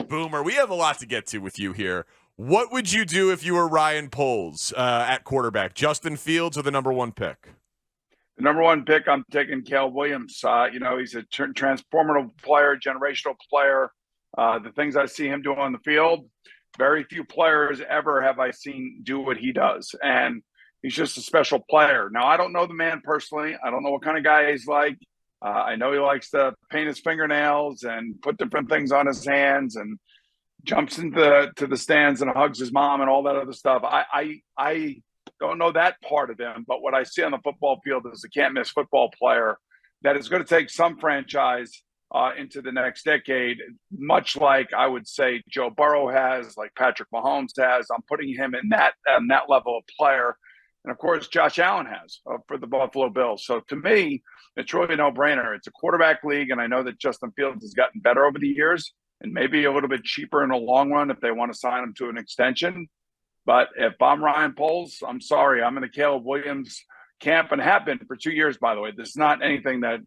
Boomer, we have a lot to get to with you here. What would you do if you were Ryan Poles at quarterback? Justin Fields or the number one pick? The number one pick, I'm taking Caleb Williams. He's a transformative player, generational player. The things I see him do on the field, very few players ever have I seen do what he does. And he's just a special player. Now, I don't know the man personally. I don't know what kind of guy he's like. I know he likes to paint his fingernails and put different things on his hands and jumps into the stands and hugs his mom and all that other stuff. I don't know that part of him, but what I see on the football field is a can't-miss football player that is going to take some franchise into the next decade, much like I would say Joe Burrow has, like Patrick Mahomes has. I'm putting him in that level of player. And, of course, Josh Allen has for the Buffalo Bills. So, to me, it's really a no-brainer. It's a quarterback league, and I know that Justin Fields has gotten better over the years and maybe a little bit cheaper in the long run if they want to sign him to an extension. But if I'm Ryan Poles, I'm sorry. I'm in the Caleb Williams camp and have been for 2 years, by the way. This is not anything that,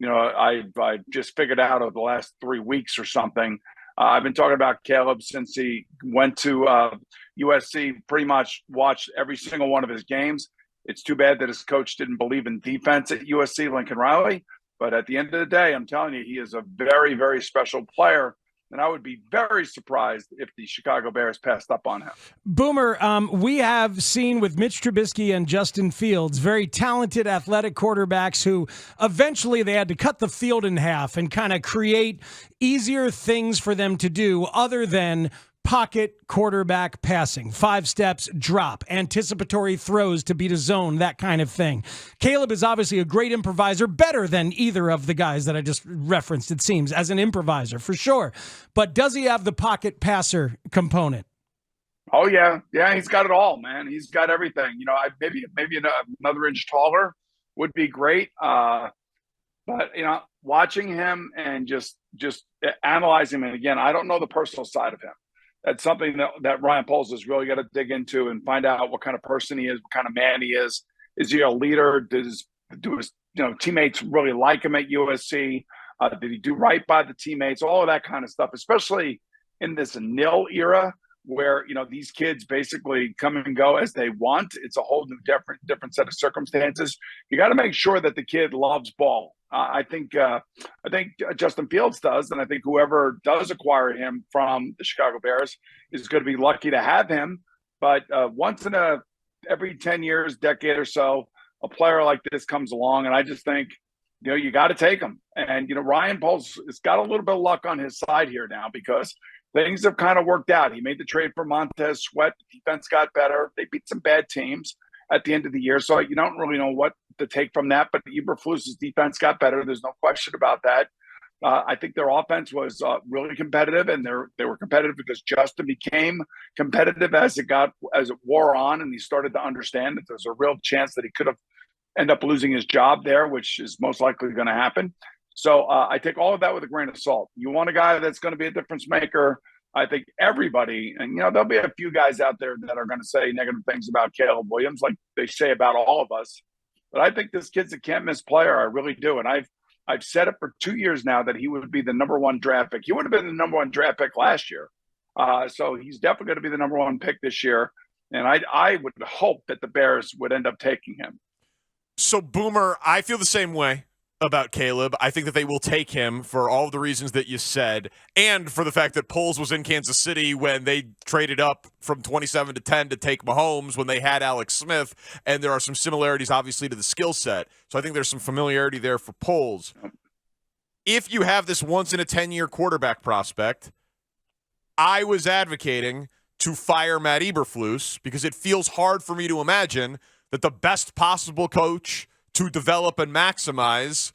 I just figured out over the last 3 weeks or something. I've been talking about Caleb since he went to USC, pretty much watched every single one of his games. It's too bad that his coach didn't believe in defense at USC, Lincoln Riley. But at the end of the day, I'm telling you, he is a very, very special player. And I would be very surprised if the Chicago Bears passed up on him. Boomer, we have seen with Mitch Trubisky and Justin Fields, very talented athletic quarterbacks who eventually they had to cut the field in half and kind of create easier things for them to do other than pocket quarterback passing, 5 steps, drop, anticipatory throws to beat a zone, that kind of thing. Caleb is obviously a great improviser, better than either of the guys that I just referenced, it seems, as an improviser, for sure. But does he have the pocket passer component? Oh, yeah. Yeah, he's got it all, man. He's got everything. Maybe another inch taller would be great. But, watching him and just analyzing him, and again, I don't know the personal side of him. That's something that Ryan Poles has really got to dig into and find out what kind of person he is, what kind of man he is. Is he a leader? Do his teammates really like him at USC? Did he do right by the teammates? All of that kind of stuff, especially in this nil era where, these kids basically come and go as they want. It's a whole new different set of circumstances. You got to make sure that the kid loves ball. I think Justin Fields does, and I think whoever does acquire him from the Chicago Bears is going to be lucky to have him. But once in every 10 years, decade or so, a player like this comes along, and I just think, you got to take him. And, Ryan Poles has got a little bit of luck on his side here now because things have kind of worked out. He made the trade for Montez Sweat. The defense got better. They beat some bad teams at the end of the year. So you don't really know what to take from that. But Eberflus's defense got better. There's no question about that. I think their offense was really competitive, and they were competitive because Justin became competitive as it wore on, and he started to understand that there's a real chance that he could have end up losing his job there, which is most likely going to happen. So I take all of that with a grain of salt. You want a guy that's going to be a difference maker. I think everybody, and there'll be a few guys out there that are going to say negative things about Caleb Williams, like they say about all of us. But I think this kid's a can't-miss player. I really do. And I've said it for 2 years now that he would be the number one draft pick. He would have been the number one draft pick last year. So he's definitely going to be the number one pick this year. And I would hope that the Bears would end up taking him. So, Boomer, I feel the same way about Caleb. I think that they will take him for all of the reasons that you said, and for the fact that Poles was in Kansas City when they traded up from 27 to 10 to take Mahomes when they had Alex Smith, and there are some similarities, obviously, to the skill set. So I think there's some familiarity there for Poles. If you have this once-in-a-10-year quarterback prospect, I was advocating to fire Matt Eberflus because it feels hard for me to imagine that the best possible coach to develop and maximize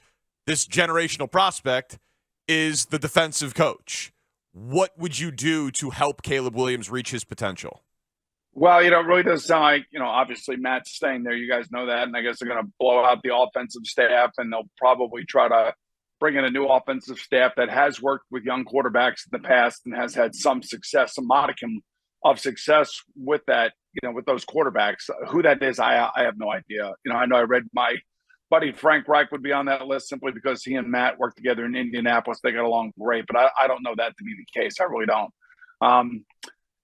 this generational prospect is the defensive coach. What would you do to help Caleb Williams reach his potential? Well, it really does sound like, obviously Matt's staying there. You guys know that. And I guess they're going to blow out the offensive staff, and they'll probably try to bring in a new offensive staff that has worked with young quarterbacks in the past and has had some success, some modicum of success with that, with those quarterbacks. Who that is, I have no idea. I know I read my buddy Frank Reich would be on that list simply because he and Matt worked together in Indianapolis. They got along great, but I don't know that to be the case. I really don't.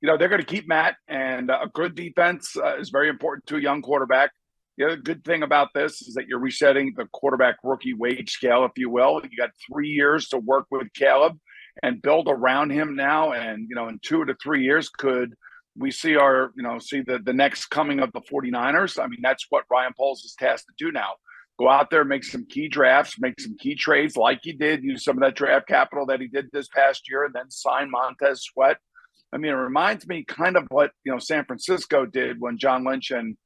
They're going to keep Matt, and a good defense is very important to a young quarterback. The other good thing about this is that you're resetting the quarterback rookie wage scale, if you will. You got 3 years to work with Caleb and build around him now. And, in 2 to 3 years, could we see the next coming of the 49ers? I mean, that's what Ryan Poles is tasked to do now. Go out there, make some key drafts, make some key trades like he did, use some of that draft capital that he did this past year, and then sign Montez Sweat. I mean, it reminds me kind of what, San Francisco did when John Lynch and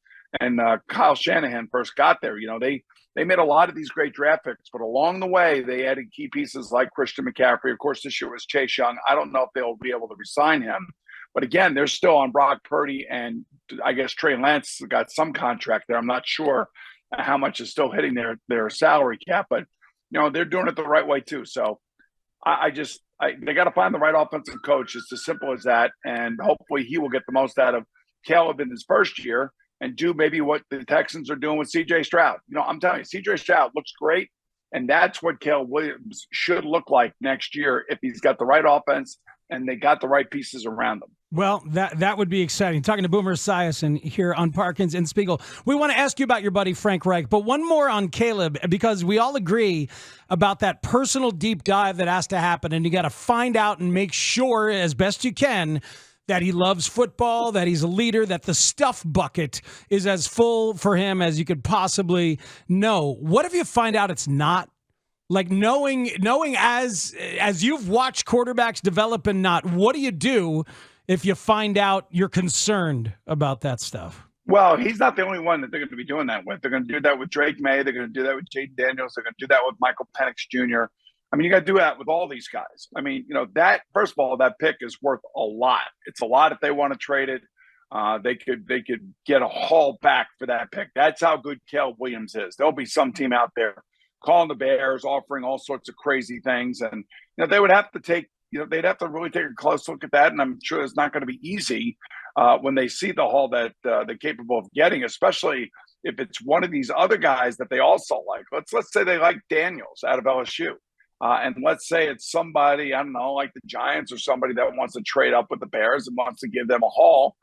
Kyle Shanahan first got there. They made a lot of these great draft picks, but along the way, they added key pieces like Christian McCaffrey. Of course, this year was Chase Young. I don't know if they'll be able to re-sign him. But again, they're still on Brock Purdy, and I guess Trey Lance got some contract there. I'm not sure how much is still hitting their salary cap, but they're doing it the right way too. So they got to find the right offensive coach. It's as simple as that, and hopefully he will get the most out of Caleb in his first year and do maybe what the Texans are doing with C.J. Stroud. I'm telling you, C.J. Stroud looks great, and that's what Caleb Williams should look like next year if he's got the right offense and they got the right pieces around them. Well, that would be exciting. Talking to Boomer Esiason here on Parkins and Spiegel. We want to ask you about your buddy Frank Reich, but one more on Caleb, because we all agree about that personal deep dive that has to happen, and you got to find out and make sure as best you can that he loves football, that he's a leader, that the stuff bucket is as full for him as you could possibly know. What if you find out it's not? Like knowing as you've watched quarterbacks develop and not, what do you do if you find out you're concerned about that stuff? Well, he's not the only one that they're going to be doing that with. They're going to do that with Drake May. They're going to do that with Jaden Daniels. They're going to do that with Michael Penix Jr. I mean, you got to do that with all these guys. I mean, that, first of all, that pick is worth a lot. It's a lot if they want to trade it. They could get a haul back for that pick. That's how good Caleb Williams is. There'll be some team out there calling the Bears, offering all sorts of crazy things. And, they would have to they'd have to really take a close look at that. And I'm sure it's not going to be easy when they see the haul that they're capable of getting, especially if it's one of these other guys that they also like. Let's say they like Daniels out of LSU. And let's say it's somebody, I don't know, like the Giants or somebody that wants to trade up with the Bears and wants to give them a haul.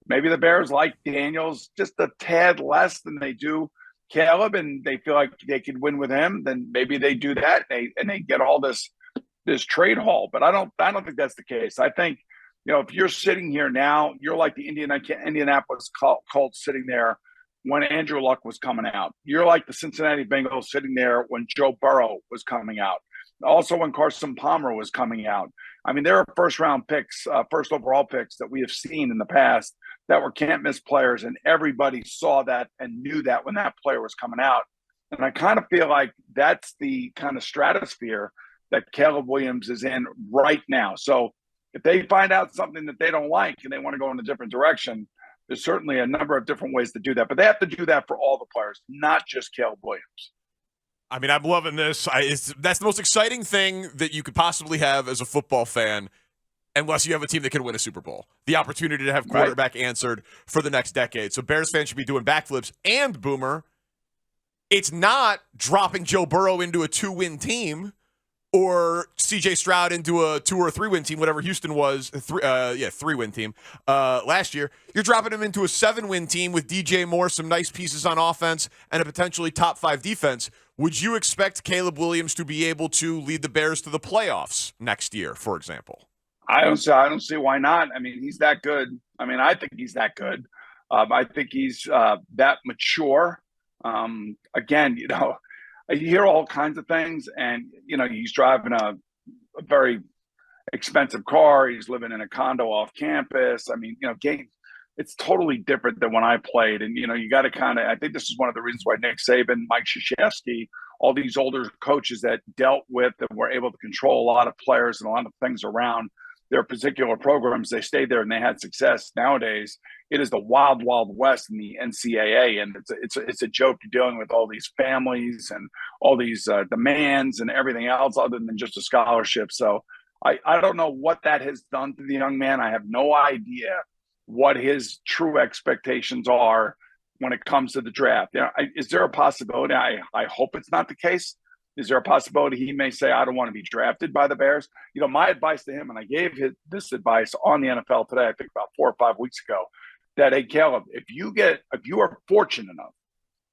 Maybe the Bears like Daniels just a tad less than they do Caleb, and they feel like they could win with him. Then maybe they do that and they get all this trade haul. But I don't think that's the case. I think, if you're sitting here now, you're like the Indianapolis Colts sitting there when Andrew Luck was coming out. You're like the Cincinnati Bengals sitting there when Joe Burrow was coming out. Also when Carson Palmer was coming out. I mean, there are first overall picks that we have seen in the past that were can't miss players, and everybody saw that and knew that when that player was coming out. And I kind of feel like that's the kind of stratosphere that Caleb Williams is in right now. So if they find out something that they don't like and they want to go in a different direction, there's certainly a number of different ways to do that. But they have to do that for all the players, not just Caleb Williams. I mean, I'm loving this. That's the most exciting thing that you could possibly have as a football fan, unless you have a team that can win a Super Bowl. The opportunity to have quarterback answered for the next decade. So Bears fans should be doing backflips. And, Boomer, it's not dropping Joe Burrow into a 2-win team or C.J. Stroud into a 2 or 3-win team, whatever Houston was, 3-win team last year. You're dropping him into a 7-win team with DJ Moore, some nice pieces on offense, and a potentially top 5 defense. Would you expect Caleb Williams to be able to lead the Bears to the playoffs next year, for example? I don't see why not. I mean, he's that good. I mean, I think he's that good. I think he's that mature. Again, you hear all kinds of things, and he's driving a very expensive car. He's living in a condo off campus. I mean, it's totally different than when I played. And, you got to I think this is one of the reasons why Nick Saban, Mike Krzyzewski, all these older coaches that dealt with and were able to control a lot of players and a lot of things around their particular programs, they stayed there and they had success. Nowadays, it is the wild, wild west in the NCAA. And it's a joke dealing with all these families and all these demands and everything else other than just a scholarship. So I don't know what that has done to the young man. I have no idea what his true expectations are when it comes to the draft. Is there a possibility? I hope it's not the case. Is there a possibility he may say, I don't want to be drafted by the Bears? My advice to him, and I gave this advice on the NFL Today, I think about 4 or 5 weeks ago, that, hey, Caleb, if you are fortunate enough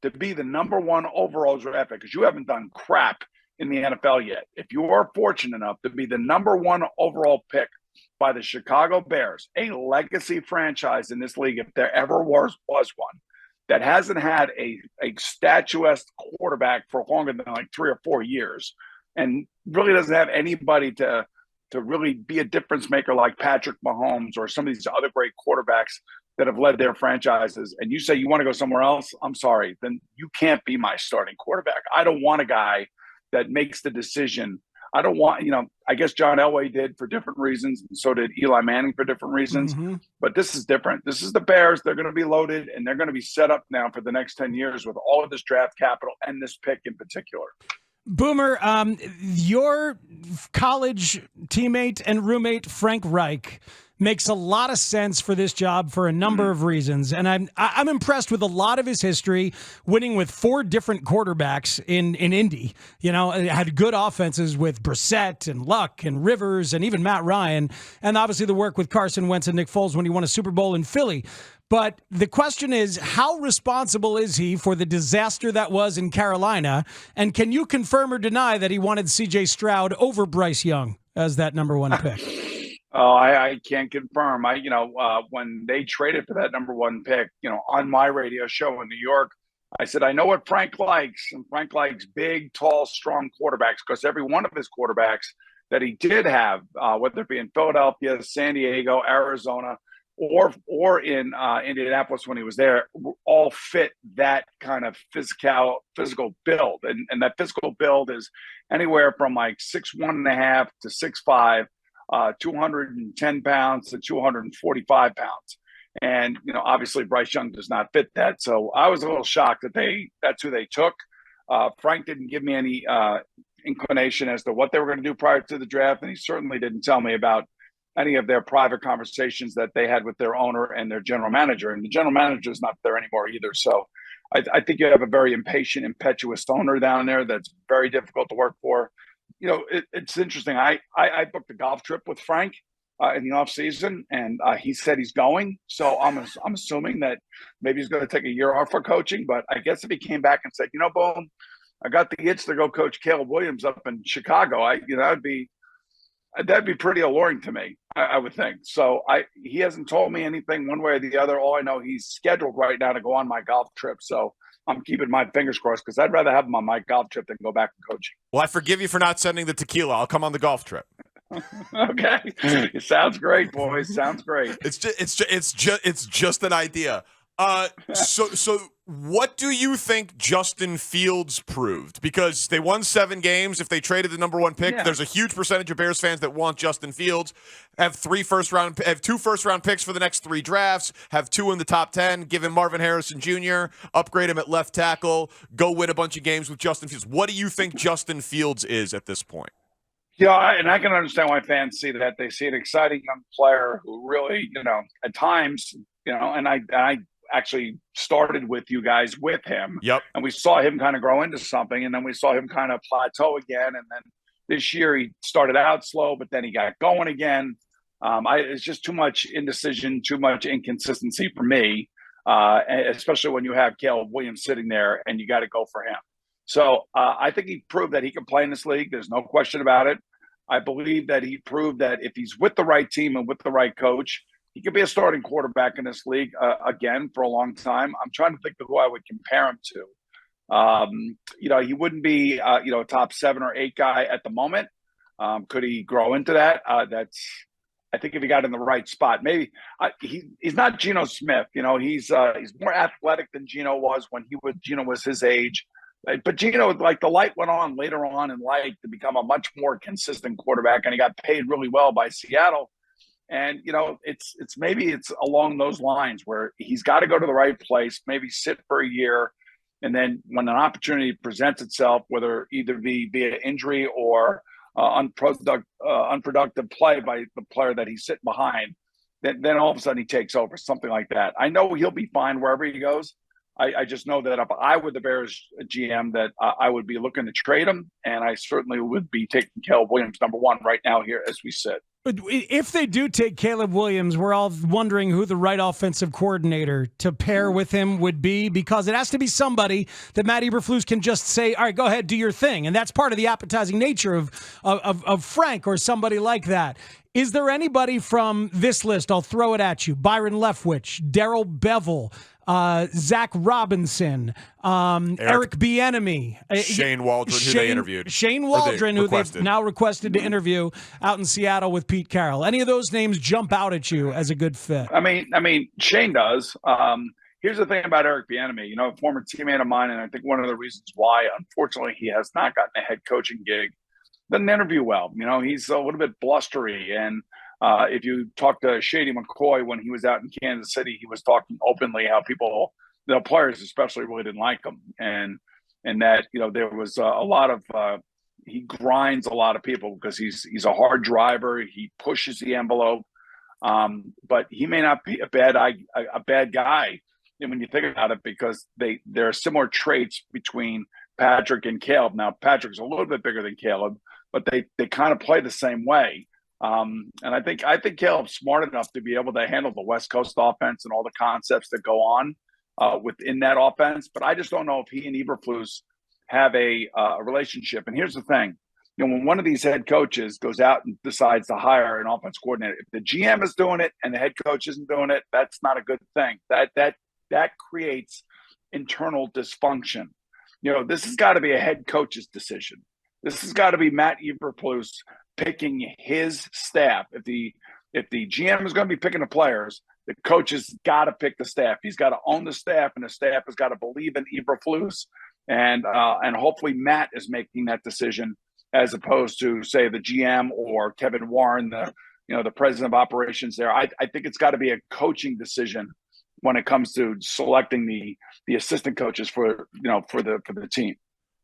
to be the number 1 overall draft pick, because you haven't done crap in the NFL yet, if you are fortunate enough to be the number 1 overall pick by the Chicago Bears, a legacy franchise in this league, if there ever was one, that hasn't had a statuesque quarterback for longer than like 3 or 4 years, and really doesn't have anybody to really be a difference maker like Patrick Mahomes or some of these other great quarterbacks that have led their franchises, and you say you want to go somewhere else, I'm sorry, then you can't be my starting quarterback. I don't want a guy that makes the decision. I don't want, I guess John Elway did for different reasons, and so did Eli Manning for different reasons. Mm-hmm. But this is different. This is the Bears. They're going to be loaded, and they're going to be set up now for the next 10 years with all of this draft capital and this pick in particular. Boomer, your college teammate and roommate, Frank Reich, makes a lot of sense for this job for a number of reasons. And I'm impressed with a lot of his history, winning with 4 different quarterbacks in Indy. Had good offenses with Brissett and Luck and Rivers and even Matt Ryan. And obviously the work with Carson Wentz and Nick Foles when he won a Super Bowl in Philly. But the question is, how responsible is he for the disaster that was in Carolina? And can you confirm or deny that he wanted C.J. Stroud over Bryce Young as that number 1 pick? Oh, I can't confirm. When they traded for that number 1 pick, on my radio show in New York, I said, I know what Frank likes. And Frank likes big, tall, strong quarterbacks, because every one of his quarterbacks that he did have, whether it be in Philadelphia, San Diego, Arizona, or in Indianapolis when he was there, all fit that kind of physical build. And that physical build is anywhere from like 6'1.5" to 6'5", 210 pounds to 245 pounds. And, obviously Bryce Young does not fit that. So I was a little shocked that that's who they took. Frank didn't give me any inclination as to what they were going to do prior to the draft. And he certainly didn't tell me about any of their private conversations that they had with their owner and their general manager. And the general manager is not there anymore either. So I think you have a very impatient, impetuous owner down there that's very difficult to work for. It's interesting. I booked a golf trip with Frank in the off season, and he said he's going. So I'm assuming that maybe he's going to take a year off for coaching. But I guess if he came back and said, Boom, I got the itch to go coach Caleb Williams up in Chicago, that'd be pretty alluring to me, I would think. So he hasn't told me anything one way or the other. All I know, he's scheduled right now to go on my golf trip. So I'm keeping my fingers crossed, because I'd rather have him on my golf trip than go back to coaching. Well, I forgive you for not sending the tequila. I'll come on the golf trip. Okay, it sounds great, boys. Sounds great. It's just an idea. So what do you think Justin Fields proved? Because they won 7 games. If they traded the number 1 pick, there's a huge percentage of Bears fans that want Justin Fields. Have 2 first-round picks for the next 3 drafts. Have 2 in the top 10. Give him Marvin Harrison Jr. Upgrade him at left tackle. Go win a bunch of games with Justin Fields. What do you think Justin Fields is at this point? Yeah, and I can understand why fans see that. They see an exciting young player who really, at times, and I actually started with you guys with him. Yep. And we saw him kind of grow into something, and then we saw him kind of plateau again. And then this year he started out slow, but then he got going again. It's just too much indecision, too much inconsistency for me, especially when you have Caleb Williams sitting there and you got to go for him. So I think he proved that he can play in this league. There's no question about it. I believe that he proved that if he's with the right team and with the right coach, he could be a starting quarterback in this league again for a long time. I'm trying to think of who I would compare him to. He wouldn't be, a top 7 or 8 guy at the moment. Could he grow into that? I think if he got in the right spot, maybe he's not Geno Smith. He's more athletic than Geno was when Geno was his age. But Geno, like, the light went on later on in life to become a much more consistent quarterback, and he got paid really well by Seattle. And, it's along those lines where he's got to go to the right place, maybe sit for a year. And then when an opportunity presents itself, whether either be via injury or unproductive play by the player that he's sitting behind, then all of a sudden he takes over, something like that. I know he'll be fine wherever he goes. I just know that if I were the Bears GM, that I would be looking to trade him, and I certainly would be taking Caleb Williams #1 right now here as we sit. But if they do take Caleb Williams, we're all wondering who the right offensive coordinator to pair with him would be, because it has to be somebody that Matt Eberflus can just say, all right, go ahead, do your thing. And that's part of the appetizing nature of Frank or somebody like that. Is there anybody from this list? I'll throw it at you. Byron Leftwich, Darrell Bevell, Zach Robinson, Eric Bieniemy, Shane Waldron, who they interviewed. Shane Waldron, who they've now requested to interview out in Seattle with Pete Carroll. Any of those names jump out at you as a good fit? I mean, Shane does. Here's the thing about Eric Bieniemy, a former teammate of mine, and I think one of the reasons why, unfortunately, he has not gotten a head coaching gig. Doesn't interview well. He's a little bit blustery. And if you talk to Shady McCoy when he was out in Kansas City, he was talking openly how people, the players especially, really didn't like him. And that, there was a lot of he grinds a lot of people because he's a hard driver. He pushes the envelope. But he may not be a bad guy when you think about it, because there are similar traits between Patrick and Caleb. Now, Patrick's a little bit bigger than Caleb, but they kind of play the same way. And I think Caleb's smart enough to be able to handle the West Coast offense and all the concepts that go on within that offense. But I just don't know if he and Eberflus have a relationship. And here's the thing. When one of these head coaches goes out and decides to hire an offense coordinator, if the GM is doing it and the head coach isn't doing it, that's not a good thing. That creates internal dysfunction. This has got to be a head coach's decision. This has got to be Matt Eberflus picking his staff. If the GM is going to be picking the players, the coach has got to pick the staff. He's got to own the staff, and the staff has got to believe in Eberflus. And hopefully Matt is making that decision, as opposed to, say, the GM or Kevin Warren, the president of operations there. I think it's got to be a coaching decision when it comes to selecting the assistant coaches for the team.